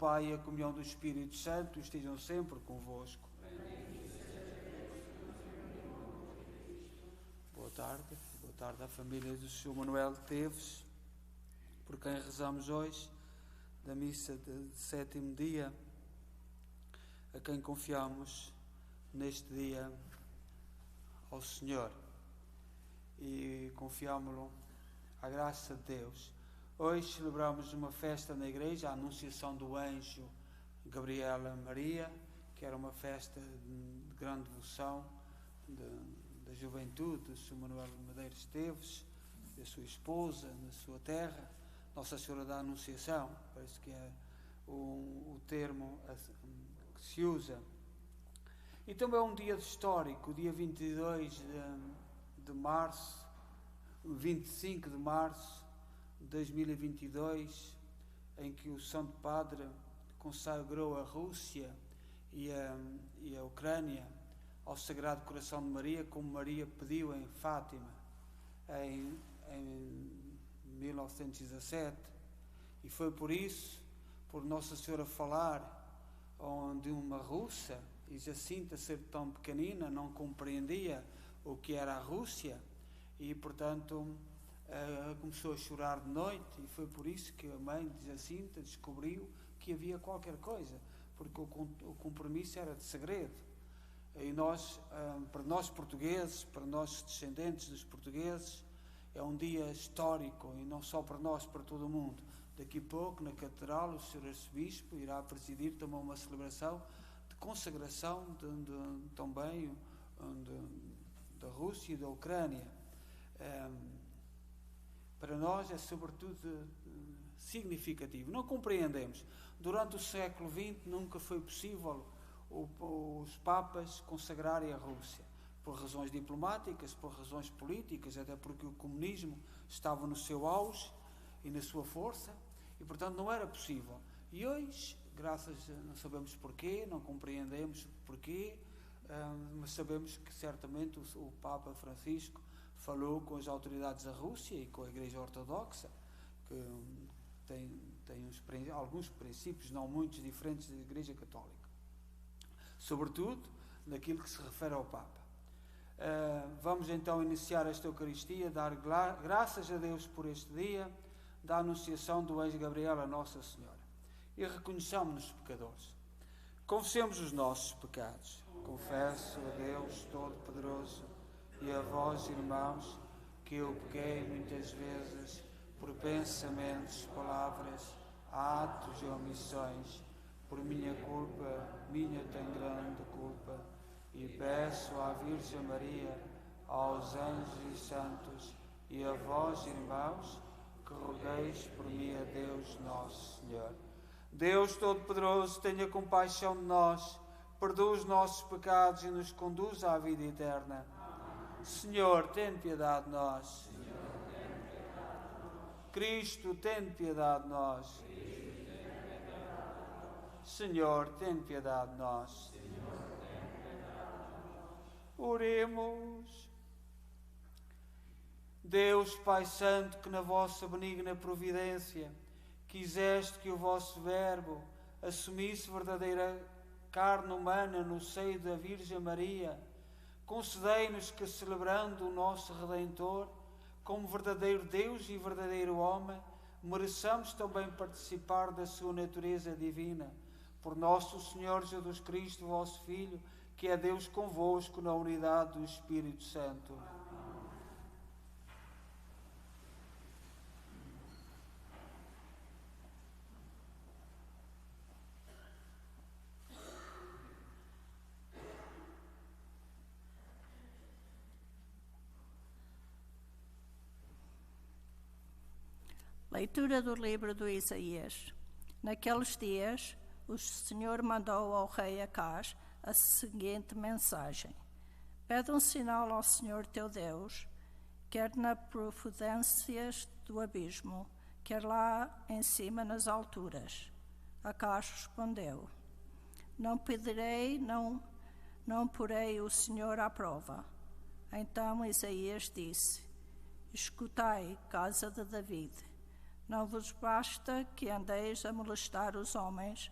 Pai e a comunhão do Espírito Santo estejam sempre convosco. Boa tarde à família do Sr. Manuel Teves, por quem rezamos hoje, da missa de sétimo dia, a quem confiamos neste dia ao Senhor e confiámo-lo à graça de Deus. Hoje celebramos uma festa na igreja, a Anunciação do Anjo Gabriel a Maria, que era uma festa de grande devoção da juventude do Sr. Manuel Medeiros Teves, da sua esposa, na sua terra, Nossa Senhora da Anunciação, parece que é o termo que se usa. E também é um dia histórico, dia 22 de março, 25 de março de 2022, em que o Santo Padre consagrou a Rússia e a Ucrânia ao Sagrado Coração de Maria, como Maria pediu em Fátima em 1917. E foi por isso, por Nossa Senhora falar de uma russa, e Jacinta ser tão pequenina, não compreendia o que era a Rússia, e portanto começou a chorar de noite, e foi por isso que a mãe de Jacinta descobriu que havia qualquer coisa, porque o compromisso era de segredo. E nós, para nós portugueses, para nós descendentes dos portugueses, é um dia histórico, e não só para nós, para todo o mundo. Daqui a pouco, na Catedral, o Sr. Arcebispo irá presidir também uma celebração de consagração também da Rússia e da Ucrânia. Para nós é sobretudo significativo. Não compreendemos. Durante o século XX nunca foi possível os papas consagrarem a Rússia, por razões diplomáticas, por razões políticas, até porque o comunismo estava no seu auge e na sua força, e portanto não era possível. E hoje, não sabemos porquê, não compreendemos porquê, mas sabemos que certamente o Papa Francisco falou com as autoridades da Rússia e com a Igreja Ortodoxa, que tem alguns princípios, não muitos, diferentes da Igreja Católica, sobretudo naquilo que se refere ao Papa. Vamos então iniciar esta Eucaristia, dar graças a Deus por este dia da Anunciação do Anjo Gabriel a Nossa Senhora, e reconheçamos-nos pecadores. Confessemos os nossos pecados. Confesso a Deus Todo-Poderoso e a vós, irmãos, que eu pequei muitas vezes por pensamentos, palavras, atos e omissões. Por minha culpa, minha tem grande culpa, e peço à Virgem Maria, aos anjos e santos, e a vós, irmãos, que rogueis por mim a Deus Nosso Senhor. Deus Todo-Poderoso, tenha compaixão de nós, perdoa os nossos pecados e nos conduz à vida eterna. Senhor, tem piedade de nós. Cristo, tem piedade de nós. Senhor, tem piedade de nós. Oremos. Deus, Pai Santo, que na vossa benigna providência quiseste que o vosso Verbo assumisse verdadeira carne humana no seio da Virgem Maria, concedei-nos que, celebrando o nosso Redentor como verdadeiro Deus e verdadeiro homem, mereçamos também participar da sua natureza divina. Por nosso Senhor Jesus Cristo, vosso Filho, que é Deus convosco na unidade do Espírito Santo. Leitura do livro do Isaías. Naqueles dias, o Senhor mandou ao rei Acaz a seguinte mensagem: Pede um sinal ao Senhor teu Deus, quer nas profundezas do abismo, quer lá em cima nas alturas. Acaz respondeu: Não pedirei, não porei o Senhor à prova. Então Isaías disse: Escutai, casa de David, Não vos basta que andeis a molestar os homens,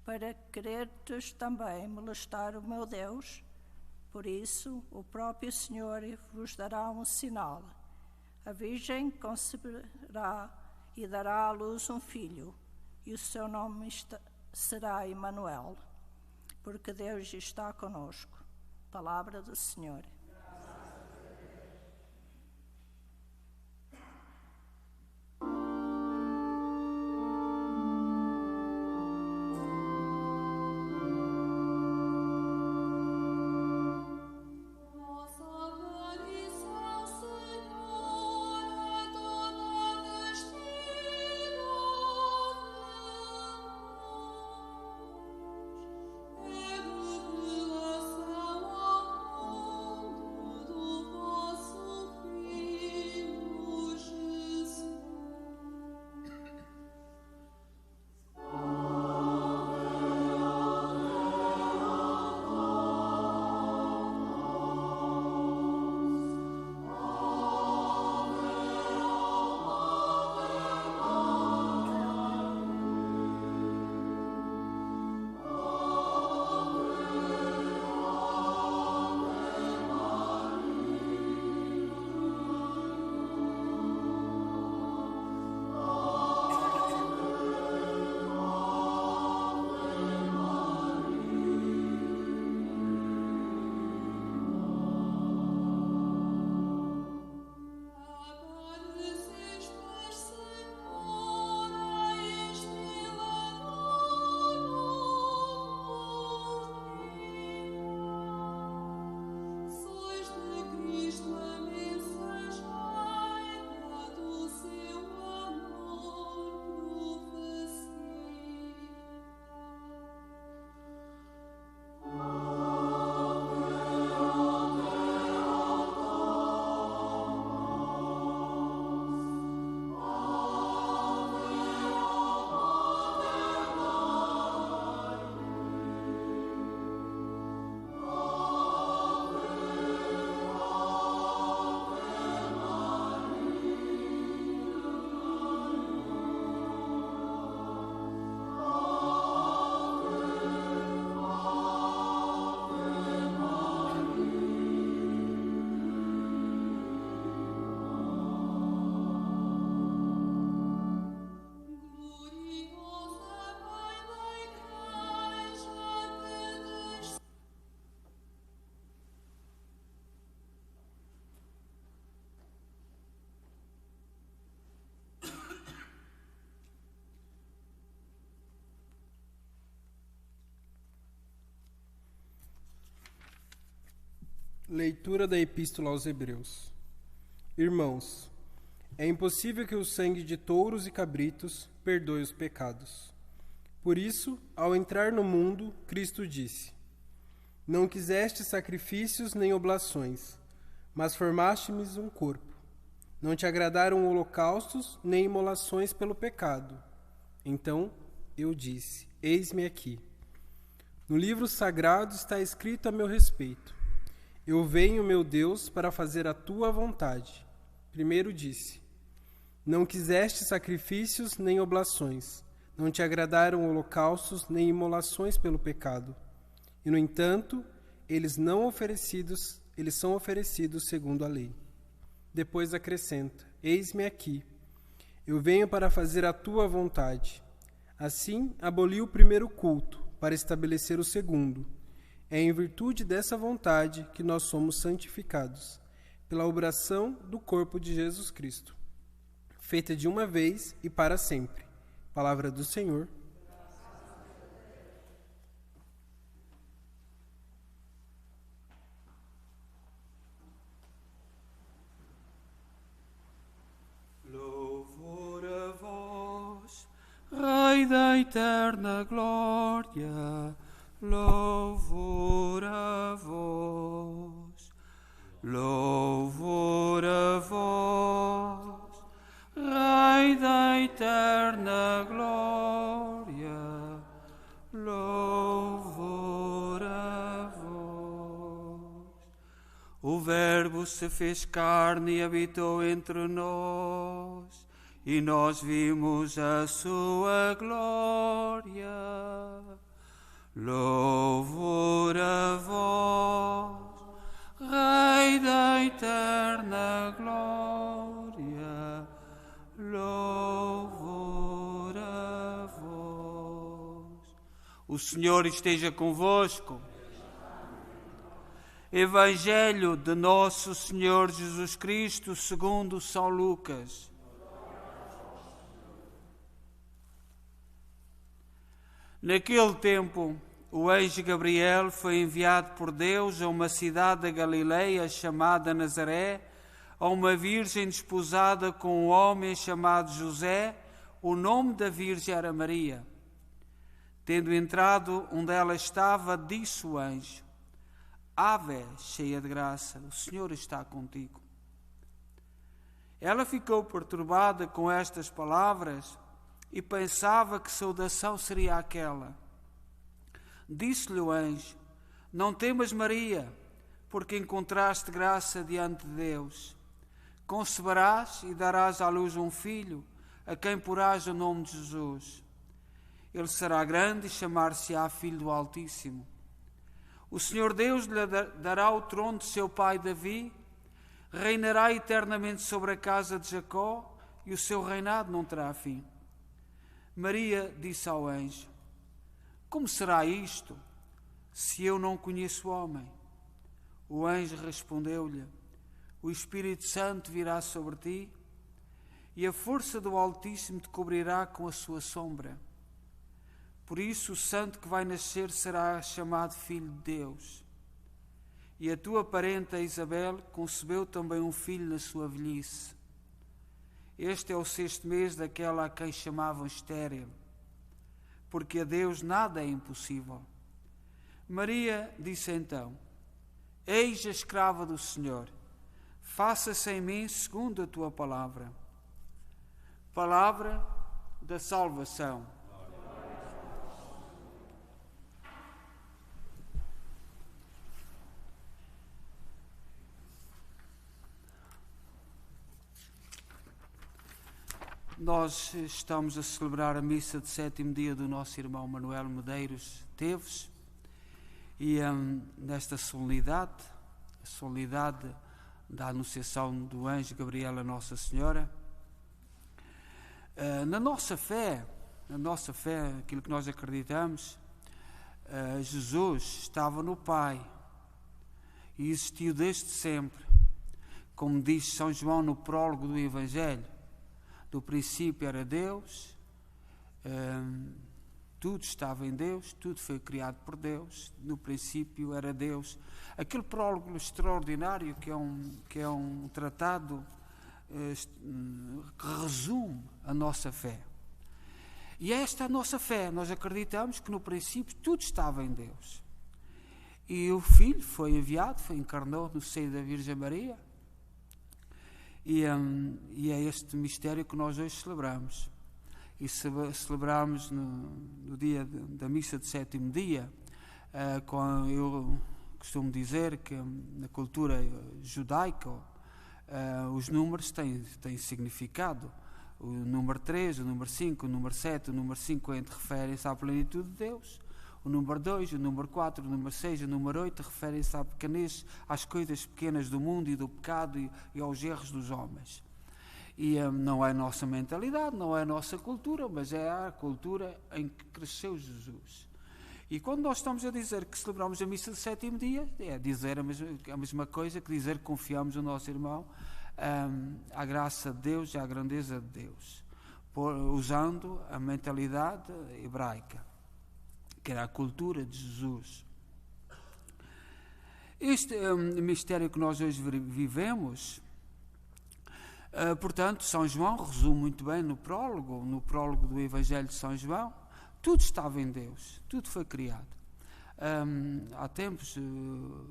para quererdes também molestar o meu Deus? Por isso, o próprio Senhor vos dará um sinal. A Virgem conceberá e dará à luz um filho, e o seu nome será Emanuel, porque Deus está conosco. Palavra do Senhor. Leitura da Epístola aos Hebreus. Irmãos, é impossível que o sangue de touros e cabritos perdoe os pecados. Por isso, ao entrar no mundo, Cristo disse: Não quiseste sacrifícios nem oblações, mas formaste-me um corpo. Não te agradaram holocaustos nem imolações pelo pecado. Então eu disse: Eis-me aqui. No livro sagrado está escrito a meu respeito: Eu venho, meu Deus, para fazer a tua vontade. Primeiro disse: Não quiseste sacrifícios nem oblações, não te agradaram holocaustos nem imolações pelo pecado. E, no entanto, eles são oferecidos segundo a lei. Depois acrescenta: Eis-me aqui. Eu venho para fazer a tua vontade. Assim, aboliu o primeiro culto, para estabelecer o segundo. É em virtude dessa vontade que nós somos santificados, pela obração do corpo de Jesus Cristo, feita de uma vez e para sempre. Palavra do Senhor. Louvor a vós, Rei da eterna glória. Louvor a vós, louvor a vós, Rei da eterna glória, louvor a vós. O Verbo se fez carne e habitou entre nós, e nós vimos a sua glória. Louvor a vós, Rei da eterna glória, louvor a vós. O Senhor esteja convosco. Evangelho de Nosso Senhor Jesus Cristo segundo São Lucas. Naquele tempo, o anjo Gabriel foi enviado por Deus a uma cidade da Galileia chamada Nazaré, a uma virgem desposada com um homem chamado José. O nome da virgem era Maria. Tendo entrado onde ela estava, disse o anjo: Ave, cheia de graça, o Senhor está contigo. Ela ficou perturbada com estas palavras e pensava que saudação seria aquela. Disse-lhe o anjo: Não temas, Maria, porque encontraste graça diante de Deus. Conceberás e darás à luz um filho, a quem porás o nome de Jesus. Ele será grande e chamar-se-á Filho do Altíssimo. O Senhor Deus lhe dará o trono de seu pai Davi, reinará eternamente sobre a casa de Jacó, e o seu reinado não terá fim. Maria disse ao anjo: Como será isto, se eu não conheço homem? O anjo respondeu-lhe: O Espírito Santo virá sobre ti, e a força do Altíssimo te cobrirá com a sua sombra. Por isso o santo que vai nascer será chamado Filho de Deus. E a tua parenta Isabel concebeu também um filho na sua velhice. Este é o 6º mês daquela a quem chamavam estéril, porque a Deus nada é impossível. Maria disse então: Eis a escrava do Senhor, faça-se em mim segundo a tua palavra. Palavra da salvação. Nós estamos a celebrar a missa de 7º dia do nosso irmão Manuel Medeiros Teves e nesta solenidade, a solenidade da anunciação do anjo Gabriel a Nossa Senhora, na nossa fé, aquilo que nós acreditamos, Jesus estava no Pai e existiu desde sempre, como diz São João no prólogo do Evangelho. Do princípio era Deus, tudo estava em Deus, tudo foi criado por Deus, no princípio era Deus. Aquele prólogo extraordinário que é um tratado que resume a nossa fé. E esta é a nossa fé, nós acreditamos que no princípio tudo estava em Deus. E o Filho foi enviado, encarnou no seio da Virgem Maria. E é este mistério que nós hoje celebramos. E celebramos no dia da missa de 7º dia, eu costumo dizer que na cultura judaica os números têm significado. O número 3, o número 5, o número 7, o número 50 referem-se à plenitude de Deus. O número 2, o número 4, o número 6, o número 8 referem-se à pequenez, às coisas pequenas do mundo e do pecado e aos erros dos homens. E não é a nossa mentalidade, não é a nossa cultura, mas é a cultura em que cresceu Jesus. E quando nós estamos a dizer que celebramos a missa de 7º dia, é dizer a mesma coisa que dizer que confiamos no nosso irmão, à graça de Deus e à grandeza de Deus, usando a mentalidade hebraica, que era a cultura de Jesus. Este é um mistério que nós hoje vivemos. Portanto, São João resume muito bem no prólogo do Evangelho de São João, tudo estava em Deus, tudo foi criado. Há tempos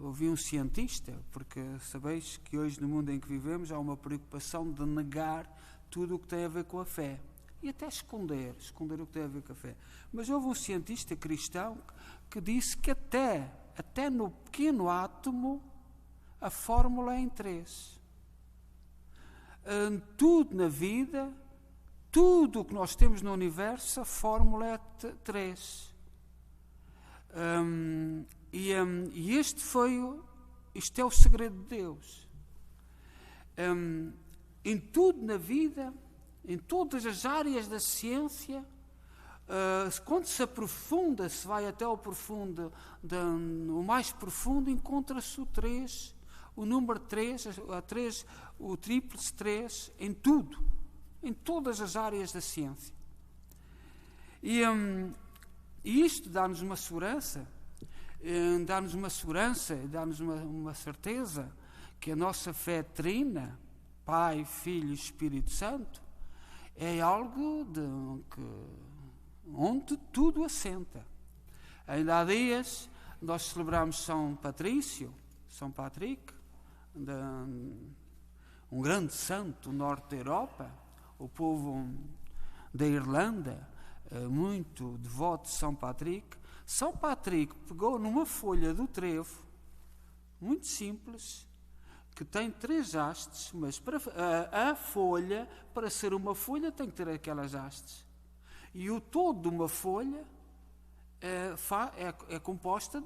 ouvi um cientista, porque sabeis que hoje no mundo em que vivemos há uma preocupação de negar tudo o que tem a ver com a fé. E até esconder o que tem a ver com a fé. Mas houve um cientista cristão que disse que até no pequeno átomo a fórmula é em 3. Tudo na vida tudo o que nós temos no universo, a fórmula é 3. E isto é o segredo de Deus. Em tudo na vida, em todas as áreas da ciência, quando se aprofunda, se vai até ao profundo, o mais profundo, encontra-se o 3, o número 3, o tríplice 3, em tudo, em todas as áreas da ciência. E isto dá-nos uma segurança, dá-nos uma certeza que a nossa fé trina, Pai, Filho e Espírito Santo, é algo onde tudo assenta. Ainda há dias nós celebramos São Patrício, São Patrick, um grande santo do norte da Europa. O povo da Irlanda, muito devoto de São Patrick. São Patrick pegou numa folha do trevo, muito simples, que tem 3 hastes, mas a folha, para ser uma folha, tem que ter aquelas hastes. E o todo de uma folha é composta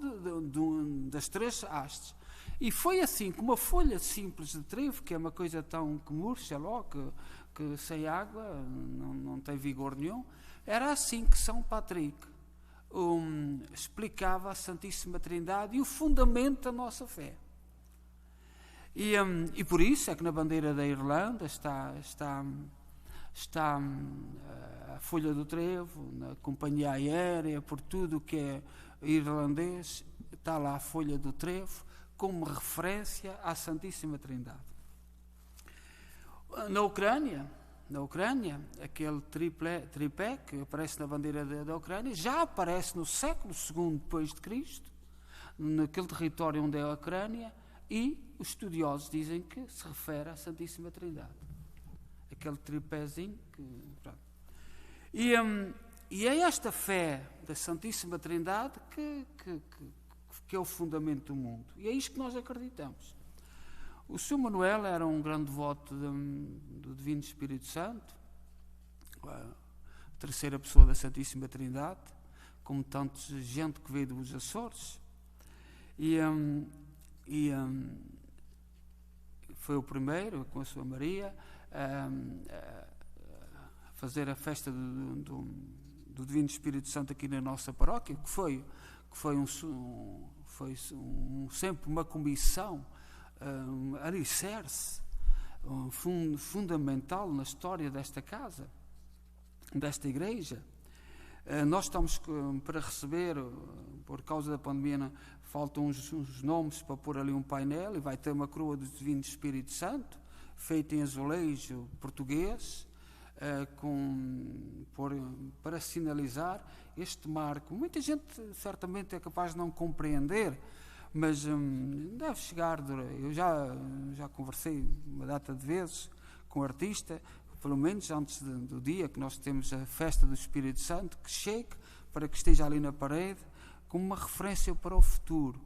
das 3 hastes. E foi assim, com uma folha simples de trevo, que é uma coisa tão que murcha logo, que sem água não tem vigor nenhum, era assim que São Patrick explicava a Santíssima Trindade e o fundamento da nossa fé. E por isso é que na bandeira da Irlanda está a folha do trevo, na companhia aérea, por tudo o que é irlandês, está lá a folha do trevo, como referência à Santíssima Trindade. Na Ucrânia, aquele tripé que aparece na bandeira da Ucrânia, já aparece no século II depois de Cristo, naquele território onde é a Ucrânia, e os estudiosos dizem que se refere à Santíssima Trindade. Aquele tripézinho E é esta fé da Santíssima Trindade que é o fundamento do mundo. E é isto que nós acreditamos. O Sr. Manuel era um grande devoto do Divino Espírito Santo, a terceira pessoa da Santíssima Trindade, como tanta gente que veio dos Açores. E foi o primeiro, com a sua Maria, a fazer a festa do Divino Espírito Santo aqui na nossa paróquia, que foi sempre uma comissão, alicerce, fundamental na história desta casa, desta igreja. Nós estamos para receber, por causa da pandemia, faltam uns nomes para pôr ali um painel, e vai ter uma coroa do Divino Espírito Santo, feita em azulejo português, para sinalizar este marco. Muita gente certamente é capaz de não compreender, mas deve chegar. Eu já conversei uma data de vezes com o artista, pelo menos antes do dia que nós temos a festa do Espírito Santo, que chegue para que esteja ali na parede como uma referência para o futuro.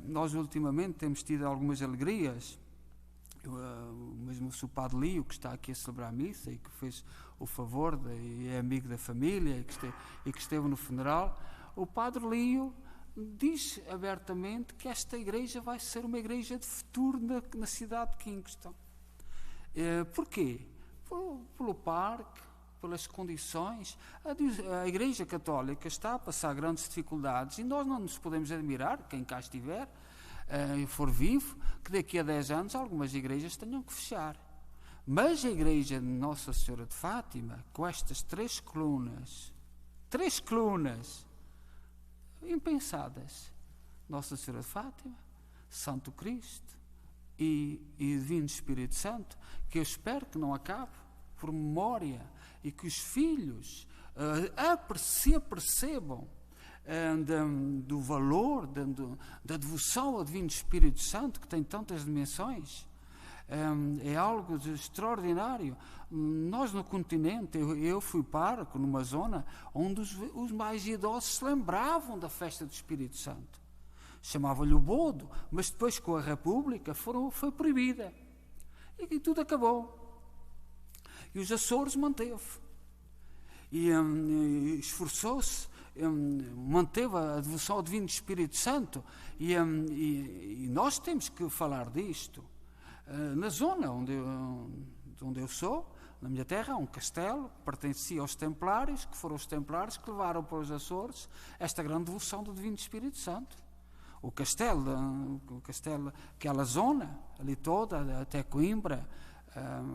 Nós ultimamente temos tido algumas alegrias. Mesmo o Sr. Padre Lío, que está aqui a celebrar a missa e que fez o favor e é amigo da família e que esteve no funeral, o Padre Lío diz abertamente que esta igreja vai ser uma igreja de futuro na cidade de Kingston. Porquê? Pelo parque, pelas condições. A Igreja Católica está a passar grandes dificuldades e nós não nos podemos admirar, quem cá estiver e for vivo, que daqui a 10 anos algumas igrejas tenham que fechar. Mas a igreja de Nossa Senhora de Fátima, com estas 3 colunas impensadas, Nossa Senhora de Fátima, Santo Cristo e Divino Espírito Santo, que eu espero que não acabe por memória e que os filhos se apercebam do valor, da devoção ao Divino Espírito Santo, que tem tantas dimensões. É algo de extraordinário. Nós no continente, eu fui pároco numa zona onde os mais idosos se lembravam da festa do Espírito Santo. Chamavam-lhe o bodo, mas depois com a República foi proibida. E tudo acabou. E os Açores manteve. E esforçou-se, manteve a devoção ao Divino Espírito Santo. E nós temos que falar disto. Na zona onde eu sou, na minha terra, há um castelo que pertencia aos Templários, que foram os Templários que levaram para os Açores esta grande devoção do Divino Espírito Santo. O castelo, aquela zona ali toda, até Coimbra,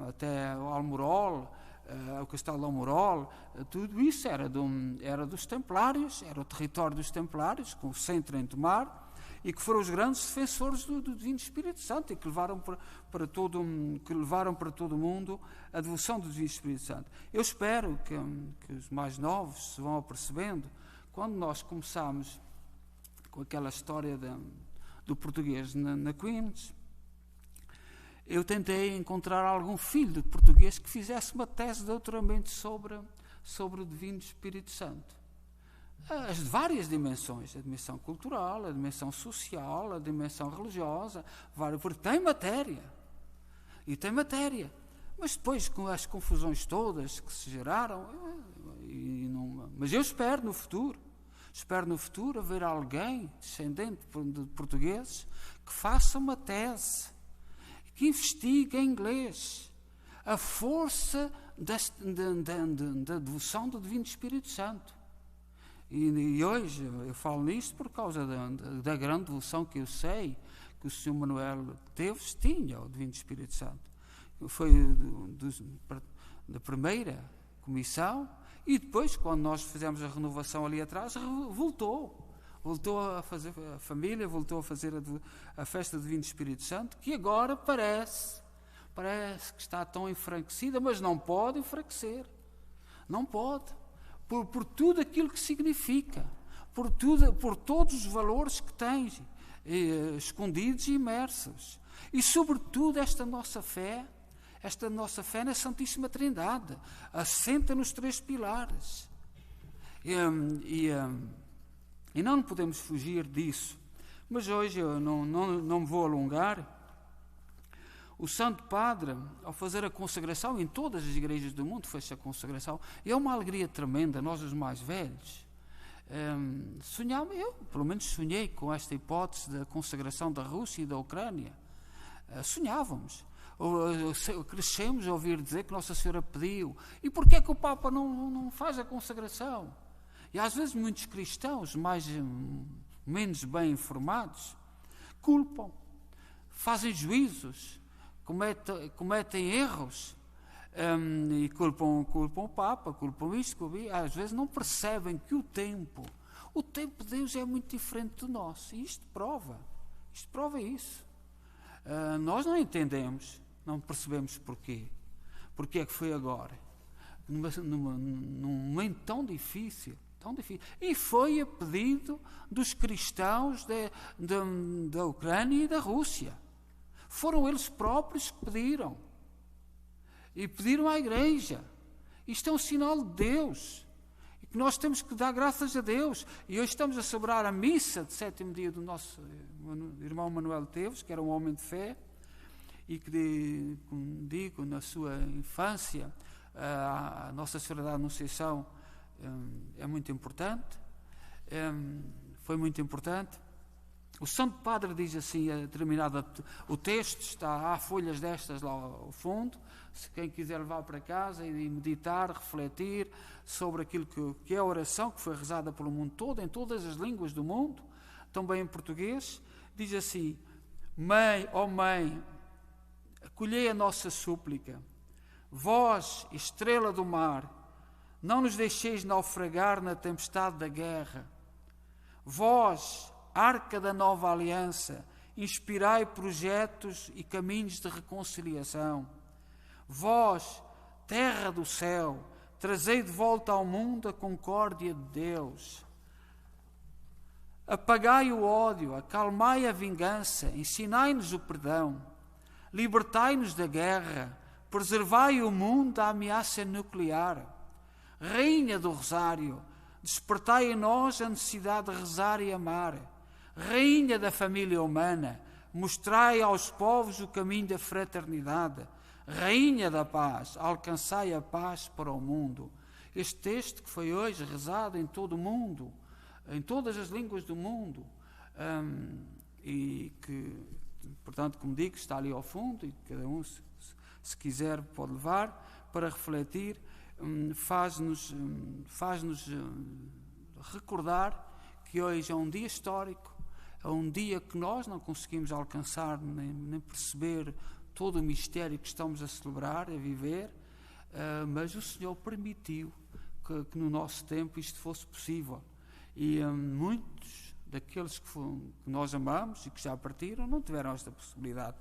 até o Almorol, o Castelo de Almorol, tudo isso era dos Templários, era o território dos Templários, com o centro em Tomar, e que foram os grandes defensores do Divino Espírito Santo e que levaram para todo o mundo a devoção do Divino Espírito Santo. Eu espero que os mais novos se vão apercebendo, quando nós começamos com aquela história do português na Queen's, eu tentei encontrar algum filho de português que fizesse uma tese de doutoramento sobre o Divino Espírito Santo. As várias dimensões, a dimensão cultural, a dimensão social, a dimensão religiosa, porque tem matéria. E tem matéria. Mas depois, com as confusões todas que se geraram, mas eu espero no futuro haver alguém descendente de portugueses que faça uma tese, que investigue em inglês a força da devoção do Divino Espírito Santo. E hoje eu falo nisto por causa da grande devoção que eu sei que o Sr. Manuel Teves tinha ao Divino Espírito Santo. Foi da primeira comissão e depois, quando nós fizemos a renovação ali atrás, voltou a fazer a família, voltou a fazer a festa do Divino Espírito Santo, que agora parece que está tão enfraquecida, mas não pode enfraquecer. Não pode. Por tudo aquilo que significa, por todos os valores que tem, escondidos e imersos. E, sobretudo, esta nossa fé na Santíssima Trindade, assenta nos 3 pilares. E não podemos fugir disso. Mas hoje eu não me vou alongar. O Santo Padre, ao fazer a consagração, em todas as igrejas do mundo fez a consagração, e é uma alegria tremenda, nós os mais velhos. Eu pelo menos sonhei com esta hipótese da consagração da Rússia e da Ucrânia. Sonhávamos. Crescemos a ouvir dizer que Nossa Senhora pediu. E porquê é que o Papa não faz a consagração? E às vezes muitos cristãos, menos bem informados, culpam, fazem juízos, cometem erros, e culpam o Papa, culpam isto, às vezes não percebem que o tempo de Deus é muito diferente do nosso, e isto prova isso. Nós não entendemos, não percebemos porque é que foi agora, num momento tão difícil, e foi a pedido dos cristãos da Ucrânia e da Rússia. Foram eles próprios que pediram. E pediram à Igreja. Isto é um sinal de Deus. E que nós temos que dar graças a Deus. E hoje estamos a celebrar a missa de 7º dia do nosso irmão Manuel Teves, que era um homem de fé, e que, como digo, na sua infância, a Nossa Senhora da Anunciação é muito importante. Foi muito importante. O Santo Padre diz assim, o texto há folhas destas lá ao fundo, se quem quiser levar para casa e meditar, refletir sobre aquilo que é a oração que foi rezada pelo mundo todo, em todas as línguas do mundo, também em português, diz assim: Mãe, ó Mãe, acolhei a nossa súplica, vós, estrela do mar, não nos deixeis naufragar na tempestade da guerra, vós, Arca da Nova Aliança, inspirai projetos e caminhos de reconciliação. Vós, terra do céu, trazei de volta ao mundo a concórdia de Deus. Apagai o ódio, acalmai a vingança, ensinai-nos o perdão. Libertai-nos da guerra, preservai o mundo da ameaça nuclear. Rainha do Rosário, despertai em nós a necessidade de rezar e amar. Rainha da família humana, mostrai aos povos o caminho da fraternidade. Rainha da paz, alcançai a paz para o mundo. Este texto que foi hoje rezado em todo o mundo, em todas as línguas do mundo, e que, portanto, como digo, está ali ao fundo, e cada um, se quiser, pode levar para refletir, faz-nos recordar que hoje é um dia histórico, é um dia que nós não conseguimos alcançar nem perceber todo o mistério que estamos a celebrar, a viver, mas o Senhor permitiu que no nosso tempo isto fosse possível. E muitos daqueles que nós amamos e que já partiram não tiveram esta possibilidade.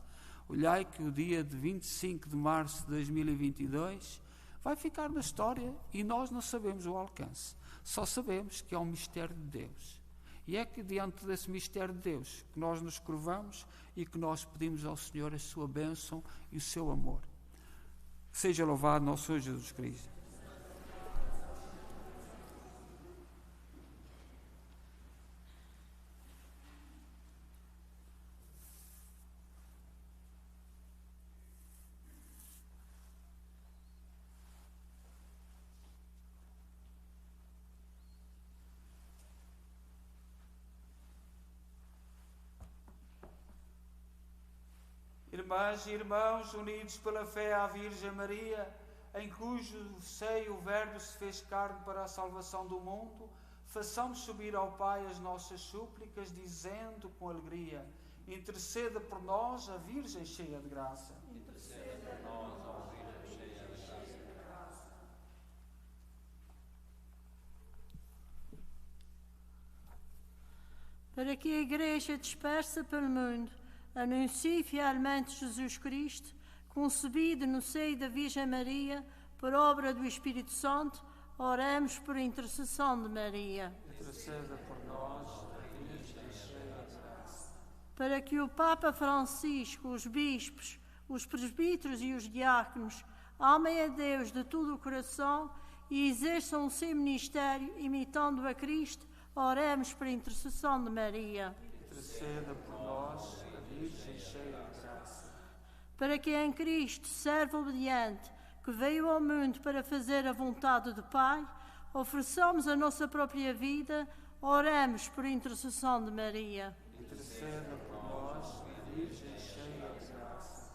Olhai que o dia de 25 de março de 2022 vai ficar na história e nós não sabemos o alcance. Só sabemos que é um mistério de Deus. E é que diante desse mistério de Deus que nós nos curvamos e que nós pedimos ao Senhor a sua bênção e o seu amor. Seja louvado nosso Senhor Jesus Cristo. Irmãs e irmãos, unidos pela fé à Virgem Maria, em cujo seio o Verbo se fez carne para a salvação do mundo, façamos subir ao Pai as nossas súplicas, dizendo com alegria: interceda por nós, a Virgem cheia de graça. Interceda por nós, ó Virgem cheia de graça. Para que a Igreja dispersa pelo mundo anuncie fielmente Jesus Cristo, concebido no seio da Virgem Maria, por obra do Espírito Santo, oremos por intercessão de Maria. Interceda por nós, a Virgem cheia de graça. Para que o Papa Francisco, os bispos, os presbíteros e os diáconos amem a Deus de todo o coração e exerçam o seu ministério imitando a Cristo, oremos por intercessão de Maria. Interceda por nós, Virgem cheia de graça. Para que em Cristo, servo obediente, que veio ao mundo para fazer a vontade do Pai, ofereçamos a nossa própria vida, oremos por intercessão de Maria. Interceda por nós, Virgem cheia de graça.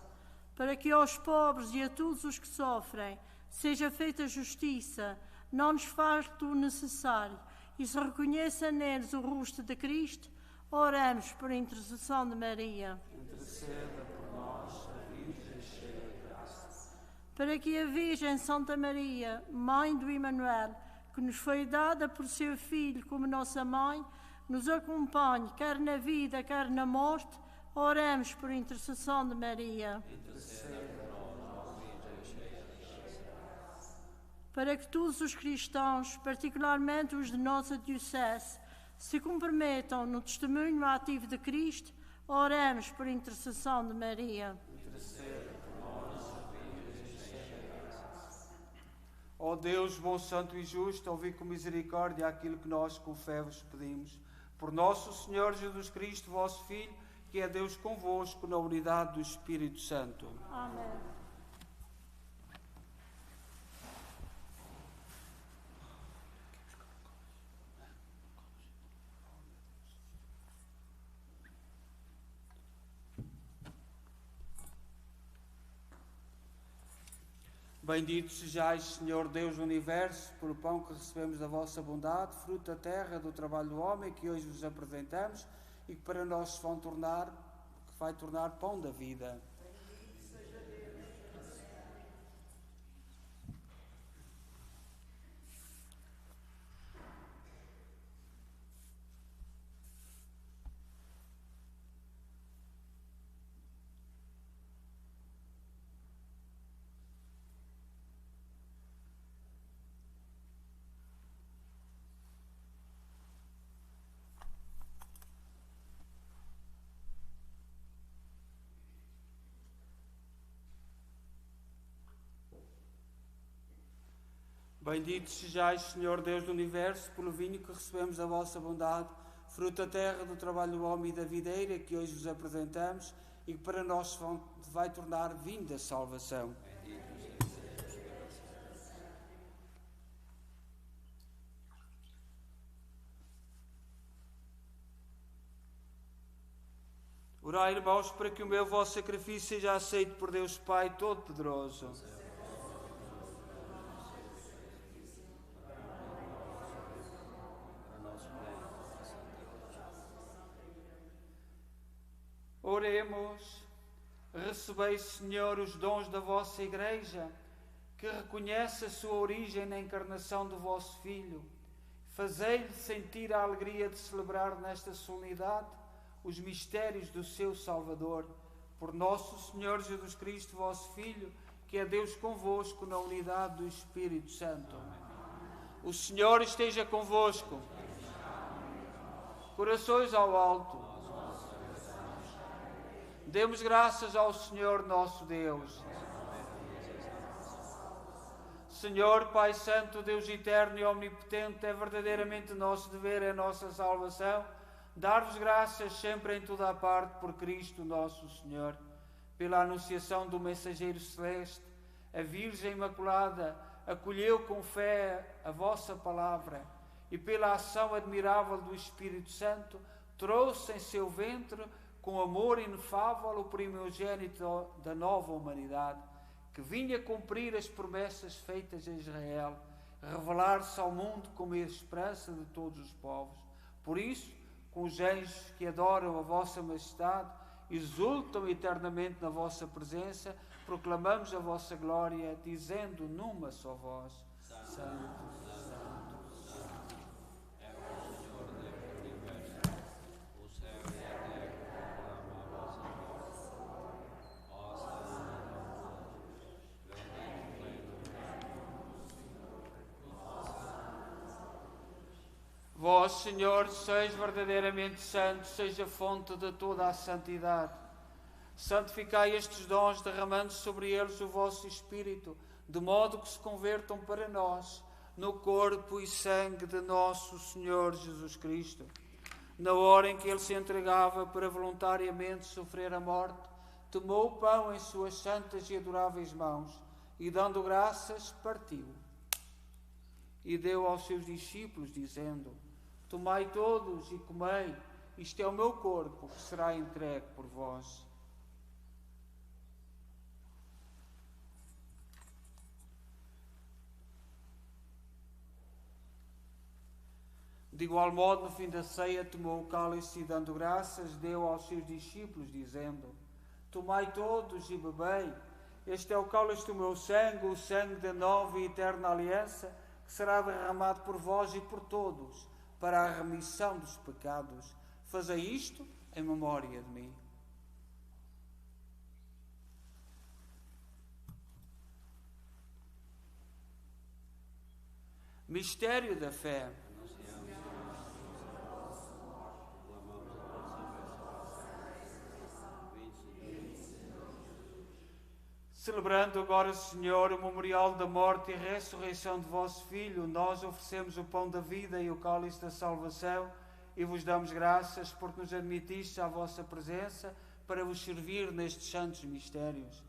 Para que aos pobres e a todos os que sofrem seja feita justiça, não nos falte o necessário e se reconheça neles o rosto de Cristo, oremos por intercessão de Maria. Interceda por nós, a Virgem cheia de graça. Para que a Virgem Santa Maria, Mãe do Emmanuel, que nos foi dada por seu Filho como nossa Mãe, nos acompanhe, quer na vida, quer na morte, oremos por intercessão de Maria. Interceda por nós, Virgem cheia de graça. Para que todos os cristãos, particularmente os de nossa diocese, se comprometam no testemunho ativo de Cristo, oremos por intercessão de Maria. Interceda por nós, Virgem cheia de graça. Ó Deus, bom, santo e justo, ouvi com misericórdia aquilo que nós com fé vos pedimos. Por nosso Senhor Jesus Cristo, vosso Filho, que é Deus convosco na unidade do Espírito Santo. Amém. Bendito sejais, Senhor Deus do Universo, pelo pão que recebemos da vossa bondade, fruto da terra, do trabalho do homem, que hoje vos apresentamos e que para nós se vai tornar pão da vida. Bendito sejais, Senhor Deus do Universo, pelo vinho que recebemos da vossa bondade, fruto da terra, do trabalho do homem e da videira, que hoje vos apresentamos, e que para nós vai tornar vinda a salvação. Orai, irmãos, para que o meu vosso sacrifício seja aceito por Deus Pai Todo-Poderoso. Oremos. Recebei, Senhor, os dons da vossa Igreja, que reconhece a sua origem na encarnação do vosso Filho. Fazei-lhe sentir a alegria de celebrar nesta solenidade os mistérios do seu Salvador. Por nosso Senhor Jesus Cristo, vosso Filho, que é Deus convosco na unidade do Espírito Santo. O Senhor esteja convosco. Corações ao alto. Demos graças ao Senhor nosso Deus. Senhor, Pai Santo, Deus eterno e omnipotente, é verdadeiramente nosso dever, é nossa salvação, dar-vos graças sempre em toda a parte por Cristo nosso Senhor. Pela anunciação do mensageiro celeste, a Virgem Imaculada acolheu com fé a vossa palavra e pela ação admirável do Espírito Santo trouxe em seu ventre com amor inefável o primogênito da nova humanidade, que vinha cumprir as promessas feitas a Israel, revelar-se ao mundo como a esperança de todos os povos. Por isso, com os anjos que adoram a vossa majestade, exultam eternamente na vossa presença, proclamamos a vossa glória, dizendo numa só voz: Santo, Santo, Santo. É o Senhor Deus do universo. O céu e a terra proclamam a vossa glória. Ó Santo, Vós, Senhor, sois verdadeiramente santo, seja fonte de toda a santidade. Santificai estes dons, derramando sobre eles o vosso Espírito, de modo que se convertam para nós no corpo e sangue de nosso Senhor Jesus Cristo. Na hora em que ele se entregava para voluntariamente sofrer a morte, tomou o pão em suas santas e adoráveis mãos e, dando graças, partiu. E deu aos seus discípulos, dizendo: Tomai todos e comei, isto é o meu corpo, que será entregue por vós. De igual modo, no fim da ceia, tomou o cálice e, dando graças, deu aos seus discípulos, dizendo: Tomai todos e bebei, este é o cálice do meu sangue, o sangue da nova e eterna aliança, que será derramado por vós e por todos, para a remissão dos pecados. Fazei isto em memória de mim. Mistério da fé. Celebrando agora, Senhor, o memorial da morte e ressurreição de vosso Filho, nós oferecemos o pão da vida e o cálice da salvação e vos damos graças porque nos admitistes à vossa presença para vos servir nestes santos mistérios.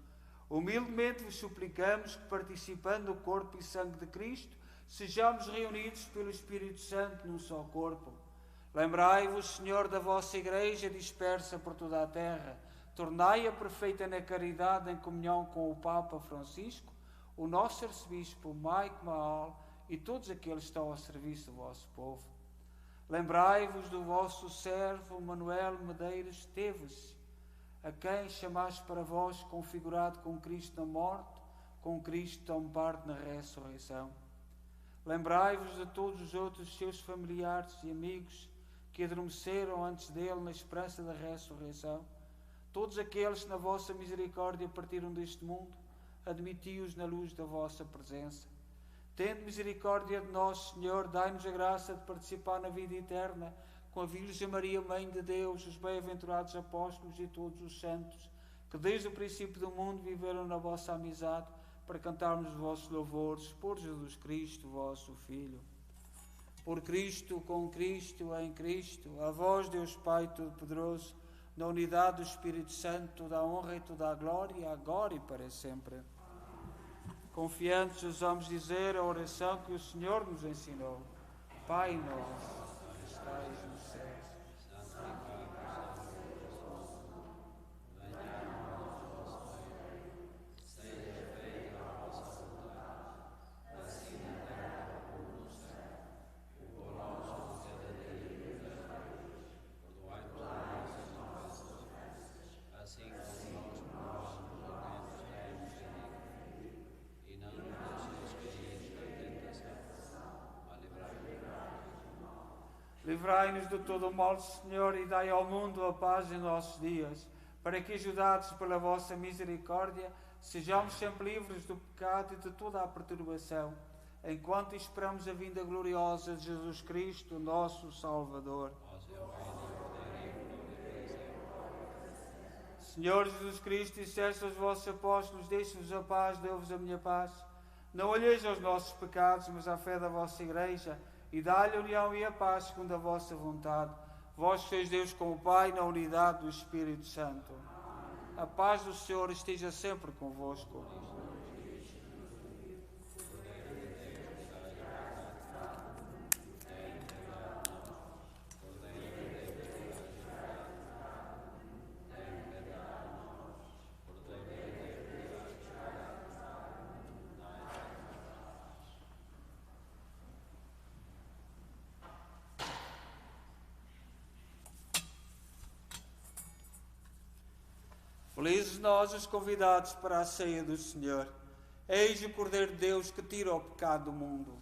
Humildemente vos suplicamos que, participando do corpo e sangue de Cristo, sejamos reunidos pelo Espírito Santo num só corpo. Lembrai-vos, Senhor, da vossa Igreja dispersa por toda a terra. Tornai-a perfeita na caridade em comunhão com o Papa Francisco, o nosso arcebispo Mike Mahal e todos aqueles que estão ao serviço do vosso povo. Lembrai-vos do vosso servo Manuel Medeiros Esteves, a quem chamaste para vós, configurado com Cristo na morte, com Cristo tão parte na ressurreição. Lembrai-vos de todos os outros seus familiares e amigos que adormeceram antes dele na esperança da ressurreição. Todos aqueles que na vossa misericórdia partiram deste mundo, admiti-os na luz da vossa presença. Tende misericórdia de nós, Senhor, dai-nos a graça de participar na vida eterna com a Virgem Maria, Mãe de Deus, os bem-aventurados apóstolos e todos os santos, que desde o princípio do mundo viveram na vossa amizade, para cantarmos os vossos louvores por Jesus Cristo, vosso Filho. Por Cristo, com Cristo, em Cristo, a vós, Deus Pai Todo-Poderoso, na unidade do Espírito Santo, toda a honra e toda a glória, agora e para sempre. Confiantes, ousamos dizer a oração que o Senhor nos ensinou. Pai nosso, que estais nos céus, assim como nós perdoamos a quem nos tem ofendido. E não nos deixes cair na tentação, mas livrai-nos. livrai-nos de todo o mal, Senhor, e dai ao mundo a paz em nossos dias, para que, ajudados pela vossa misericórdia, sejamos sempre livres do pecado e de toda a perturbação, enquanto esperamos a vinda gloriosa de Jesus Cristo, nosso Salvador. Senhor Jesus Cristo, disseste aos vossos apóstolos: deixe-vos a paz, dou-vos a minha paz. Não olheis aos nossos pecados, mas à fé da vossa Igreja, e dá-lhe a união e a paz segundo a vossa vontade. Vós sois Deus com o Pai, na unidade do Espírito Santo. A paz do Senhor esteja sempre convosco. Felizes nós, os convidados para a ceia do Senhor. Eis o Cordeiro de Deus que tira o pecado do mundo.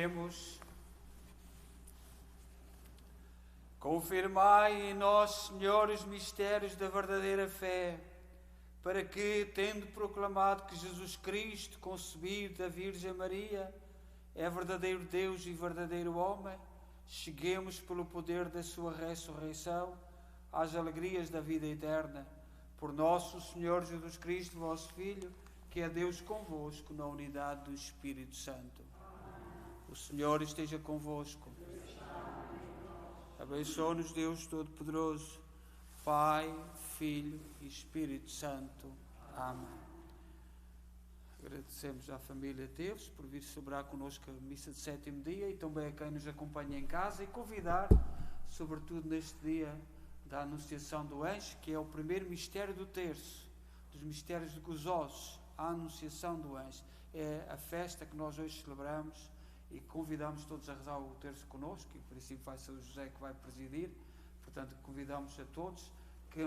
Oremos. Confirmai em nós, Senhor, os mistérios da verdadeira fé, para que, tendo proclamado que Jesus Cristo, concebido da Virgem Maria, é verdadeiro Deus e verdadeiro homem, cheguemos pelo poder da sua ressurreição às alegrias da vida eterna. Por nosso Senhor Jesus Cristo, vosso Filho, que é Deus convosco na unidade do Espírito Santo. O Senhor esteja convosco. Abençoe-nos Deus Todo-Poderoso, Pai, Filho e Espírito Santo. Amém. Agradecemos à família Teves por vir celebrar connosco a missa de sétimo dia e também a quem nos acompanha em casa, e convidar, sobretudo neste dia da Anunciação do Anjo, que é o primeiro mistério do terço, dos mistérios gozosos, a Anunciação do Anjo. É a festa que nós hoje celebramos e convidamos todos a rezar o terço connosco, e por isso vai ser o José que vai presidir. Portanto, convidamos a todos que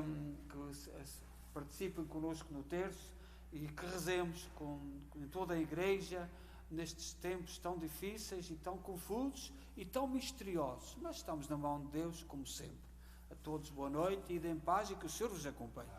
participem connosco no terço e que rezemos com toda a Igreja nestes tempos tão difíceis e tão confusos e tão misteriosos. Mas estamos na mão de Deus, como sempre. A todos boa noite, ide em paz e que o Senhor vos acompanhe.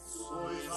Sois